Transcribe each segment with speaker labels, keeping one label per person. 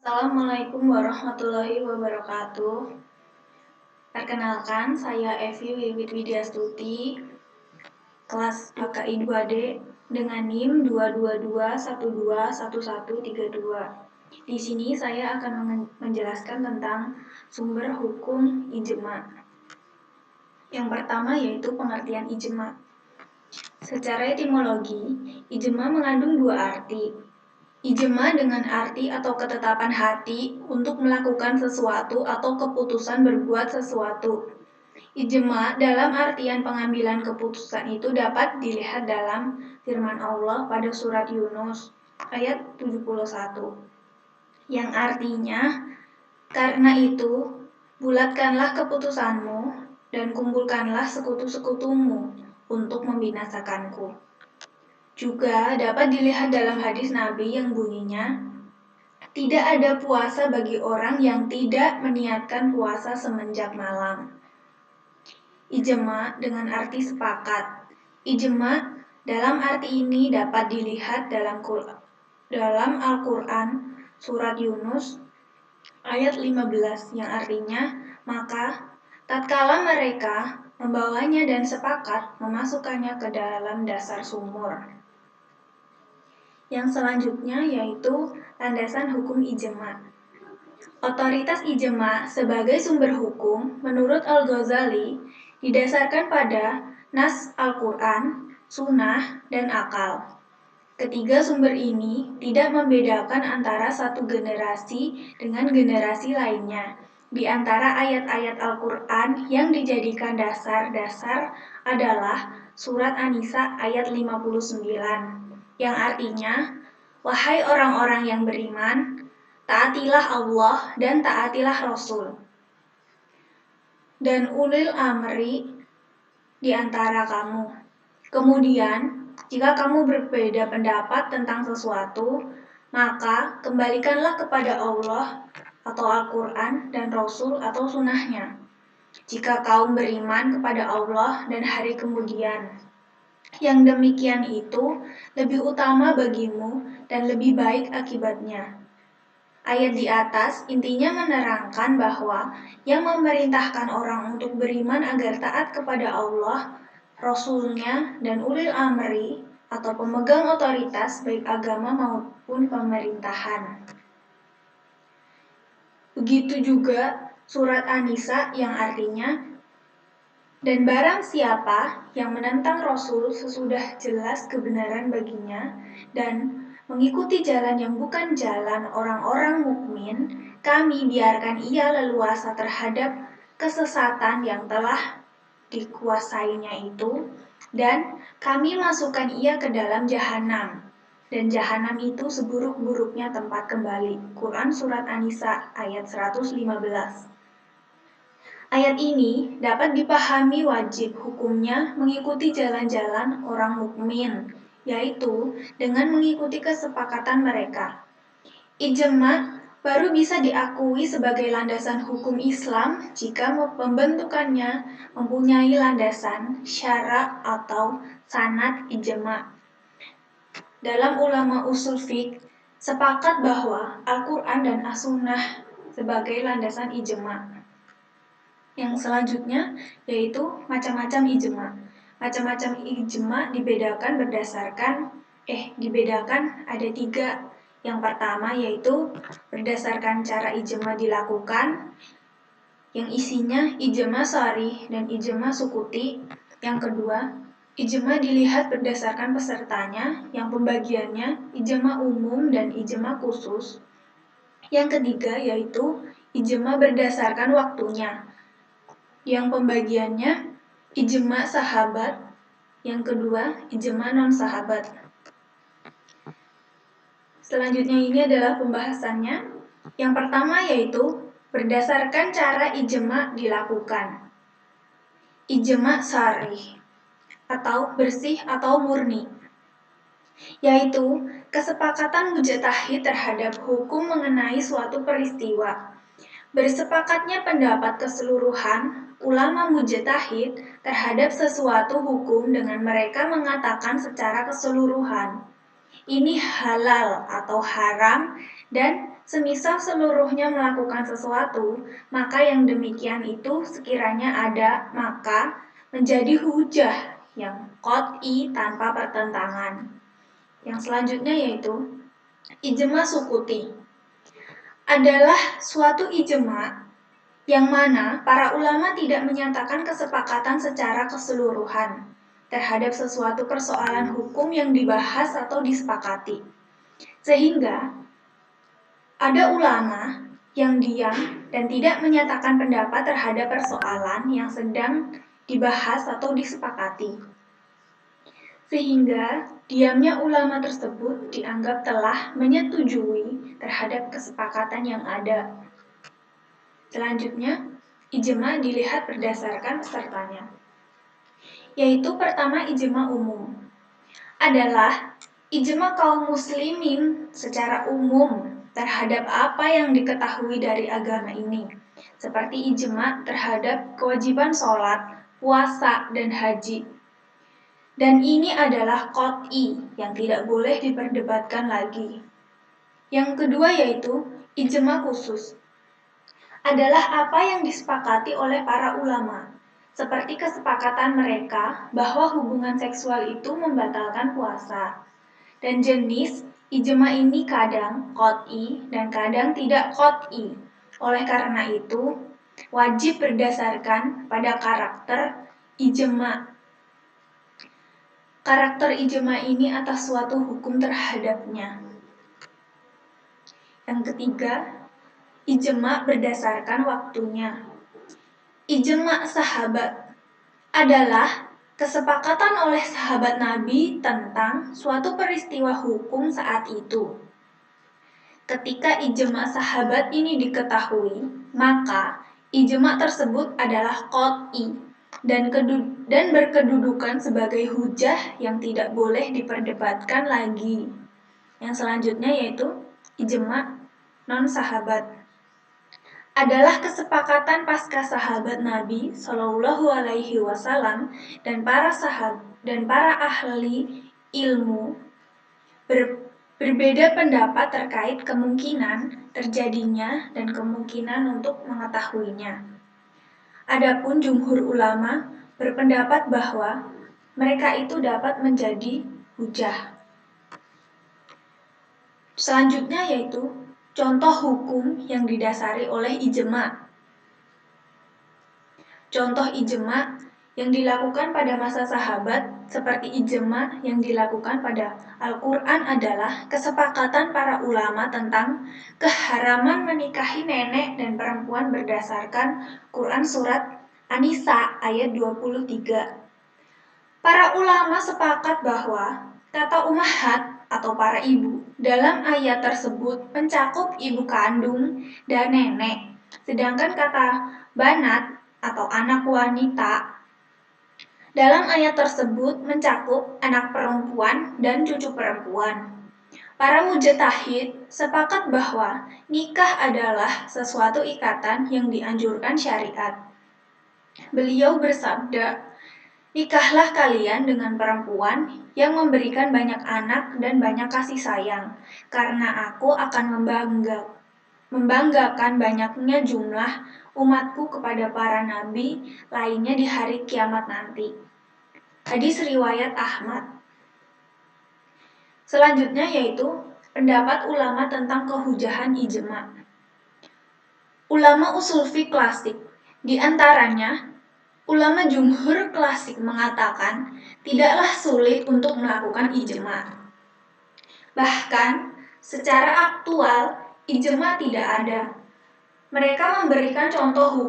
Speaker 1: Assalamualaikum warahmatullahi wabarakatuh. Perkenalkan, saya Evi Wiwit Widyastuti, kelas HKI 2D dengan NIM 222121132. Di sini saya akan menjelaskan tentang sumber hukum ijma. Yang pertama yaitu pengertian ijma. Secara etimologi, ijma mengandung dua arti. Ijma dengan arti atau ketetapan hati untuk melakukan sesuatu atau keputusan berbuat sesuatu. Ijma dalam artian pengambilan keputusan itu dapat dilihat dalam firman Allah pada surat Yunus ayat 71. Yang artinya, karena itu, bulatkanlah keputusanmu dan kumpulkanlah sekutu-sekutumu untuk membinasakanku. Juga dapat dilihat dalam hadis Nabi yang bunyinya, tidak ada puasa bagi orang yang tidak meniatkan puasa semenjak malam. Ijma dengan arti sepakat. Ijma dalam arti ini dapat dilihat dalam Al-Quran surat Yunus ayat 15 yang artinya, maka tatkala mereka membawanya dan sepakat memasukkannya ke dalam dasar sumur. Yang selanjutnya yaitu landasan hukum ijma. Otoritas ijma sebagai sumber hukum menurut Al-Ghazali didasarkan pada nas Al-Quran, sunnah, dan akal. Ketiga sumber ini tidak membedakan antara satu generasi dengan generasi lainnya. Di antara ayat-ayat Al-Quran yang dijadikan dasar-dasar adalah surat An-Nisa ayat 59. Yang artinya, wahai orang-orang yang beriman, taatilah Allah dan taatilah Rasul dan ulil amri di antara kamu. Kemudian, jika kamu berbeda pendapat tentang sesuatu, maka kembalikanlah kepada Allah atau Al-Quran dan Rasul atau sunnahnya. Jika kaum beriman kepada Allah dan hari kemudian, yang demikian itu lebih utama bagimu dan lebih baik akibatnya. Ayat di atas intinya menerangkan bahwa yang memerintahkan orang untuk beriman agar taat kepada Allah, Rasulnya, dan ulil amri atau pemegang otoritas baik agama maupun pemerintahan. Begitu juga surat An-Nisa yang artinya, dan barang siapa yang menentang Rasul sesudah jelas kebenaran baginya dan mengikuti jalan yang bukan jalan orang-orang mukmin, kami biarkan ia leluasa terhadap kesesatan yang telah dikuasainya itu, dan kami masukkan ia ke dalam jahanam. Dan jahanam itu seburuk-buruknya tempat kembali. Quran Surat An-Nisa ayat 115. Ayat ini dapat dipahami wajib hukumnya mengikuti jalan-jalan orang mukmin, yaitu dengan mengikuti kesepakatan mereka. Ijma baru bisa diakui sebagai landasan hukum Islam jika pembentukannya mempunyai landasan syara atau sanad ijma. Dalam ulama usul fiqh sepakat bahwa Al-Quran dan As-Sunnah sebagai landasan ijma. Yang selanjutnya yaitu macam-macam ijma. Macam-macam ijma dibedakan ada 3. Yang pertama yaitu berdasarkan cara ijma dilakukan, yang isinya ijma sharih dan ijma sukuti. Yang kedua, ijma dilihat berdasarkan pesertanya, yang pembagiannya ijma umum dan ijma khusus. Yang ketiga yaitu ijma berdasarkan waktunya, yang pembagiannya ijma sahabat, yang kedua ijma non-sahabat. Selanjutnya ini adalah pembahasannya. Yang pertama yaitu berdasarkan cara ijma dilakukan. Ijma sharih atau bersih atau murni, yaitu kesepakatan mujtahid terhadap hukum mengenai suatu peristiwa. Bersepakatnya pendapat keseluruhan ulama mujtahid terhadap sesuatu hukum dengan mereka mengatakan secara keseluruhan, ini halal atau haram dan semisal seluruhnya melakukan sesuatu, maka yang demikian itu sekiranya ada, maka menjadi hujah yang qat'i tanpa pertentangan. Yang selanjutnya yaitu ijma sukuti. Adalah suatu ijma yang mana para ulama tidak menyatakan kesepakatan secara keseluruhan terhadap sesuatu persoalan hukum yang dibahas atau disepakati. Sehingga ada ulama yang diam dan tidak menyatakan pendapat terhadap persoalan yang sedang dibahas atau disepakati. Sehingga diamnya ulama tersebut dianggap telah menyetujui terhadap kesepakatan yang ada. Selanjutnya, ijma dilihat berdasarkan pesertanya. Yaitu pertama ijma umum. Adalah ijma kaum muslimin secara umum terhadap apa yang diketahui dari agama ini. Seperti ijma terhadap kewajiban sholat, puasa, dan haji. Dan ini adalah qat'i yang tidak boleh diperdebatkan lagi. Yang kedua yaitu ijma khusus. Adalah apa yang disepakati oleh para ulama, seperti kesepakatan mereka bahwa hubungan seksual itu membatalkan puasa. Dan jenis ijma ini kadang qat'i dan kadang tidak qat'i. Oleh karena itu, wajib berdasarkan pada karakter ijma. Karakter ijma ini atas suatu hukum terhadapnya. Yang ketiga, ijma berdasarkan waktunya. Ijma sahabat adalah kesepakatan oleh sahabat Nabi tentang suatu peristiwa hukum saat itu. Ketika ijma sahabat ini diketahui, maka ijma tersebut adalah qat'i dan berkedudukan sebagai hujah yang tidak boleh diperdebatkan lagi. Yang selanjutnya yaitu ijma non-sahabat. Adalah kesepakatan pasca sahabat Nabi Shallallahu Alaihi Wasallam dan para ahli ilmu berbeda pendapat terkait kemungkinan terjadinya dan kemungkinan untuk mengetahuinya. Adapun jumhur ulama berpendapat bahwa mereka itu dapat menjadi hujah. Selanjutnya yaitu contoh hukum yang didasari oleh ijma. Contoh ijma yang dilakukan pada masa sahabat seperti ijma yang dilakukan pada Al-Quran adalah kesepakatan para ulama tentang keharaman menikahi nenek dan perempuan berdasarkan Quran Surat An-Nisa ayat 23. Para ulama sepakat bahwa kata ummahat atau para ibu dalam ayat tersebut mencakup ibu kandung dan nenek, sedangkan kata banat atau anak wanita dalam ayat tersebut mencakup anak perempuan dan cucu perempuan. Para mujtahid sepakat bahwa nikah adalah sesuatu ikatan yang dianjurkan syariat. Beliau bersabda, nikahlah kalian dengan perempuan yang memberikan banyak anak dan banyak kasih sayang, karena aku akan membanggakan banyaknya jumlah umatku kepada para nabi lainnya di hari kiamat nanti. Hadis riwayat Ahmad. Selanjutnya yaitu pendapat ulama tentang kehujahan ijma. Ulama usul fiqh klasik, di antaranya ulama jumhur klasik mengatakan tidaklah sulit untuk melakukan ijma. Bahkan secara aktual ijma tidak ada. Mereka memberikan contoh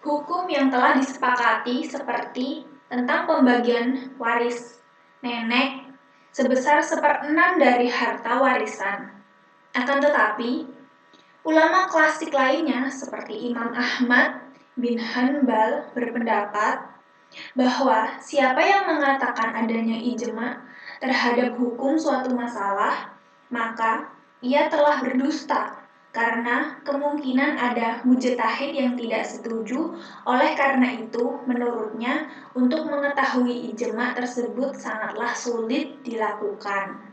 Speaker 1: hukum yang telah disepakati seperti tentang pembagian waris nenek sebesar 1/6 dari harta warisan. Akan tetapi, ulama klasik lainnya seperti Imam Ahmad bin Hanbal berpendapat bahwa siapa yang mengatakan adanya ijma terhadap hukum suatu masalah, maka ia telah berdusta karena kemungkinan ada mujtahid yang tidak setuju. Oleh karena itu, menurutnya untuk mengetahui ijma tersebut sangatlah sulit dilakukan.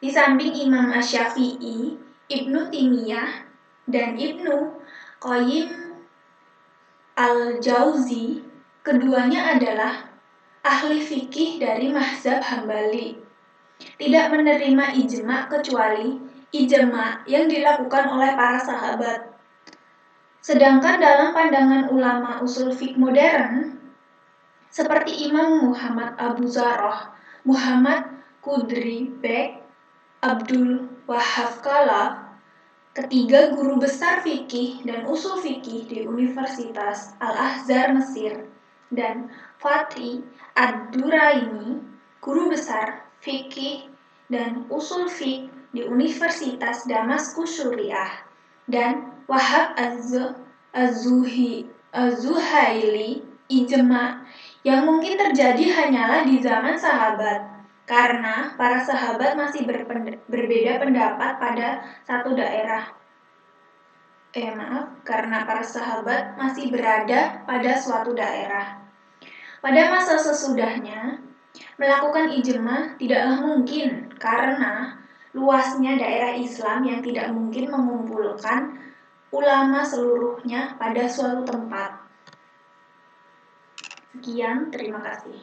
Speaker 1: Di samping Imam Asy-Syafi'i Ibnu Taimiyah, dan Ibnu Qayyim al-Jauzi. Keduanya adalah ahli fikih dari mazhab Hambali. Tidak menerima ijma kecuali ijma yang dilakukan oleh para sahabat. Sedangkan dalam pandangan ulama usul fiqh modern, seperti Imam Muhammad Abu Zarrah, Muhammad Qudri Bek, Abdul Wahab Kala, ketiga guru besar fikih dan usul fikih di Universitas Al-Azhar Mesir, dan Fatri Ad-Duraini, guru besar fikih dan usul fikih di Universitas Damaskus Suriah, dan Wahab Az-Zuhaili, ijma yang mungkin terjadi hanyalah di zaman sahabat, karena para sahabat masih berbeda pendapat pada satu daerah. Karena para sahabat masih berada pada suatu daerah. Pada masa sesudahnya, melakukan ijma tidaklah mungkin karena luasnya daerah Islam yang tidak mungkin mengumpulkan ulama seluruhnya pada suatu tempat. Sekian, terima kasih.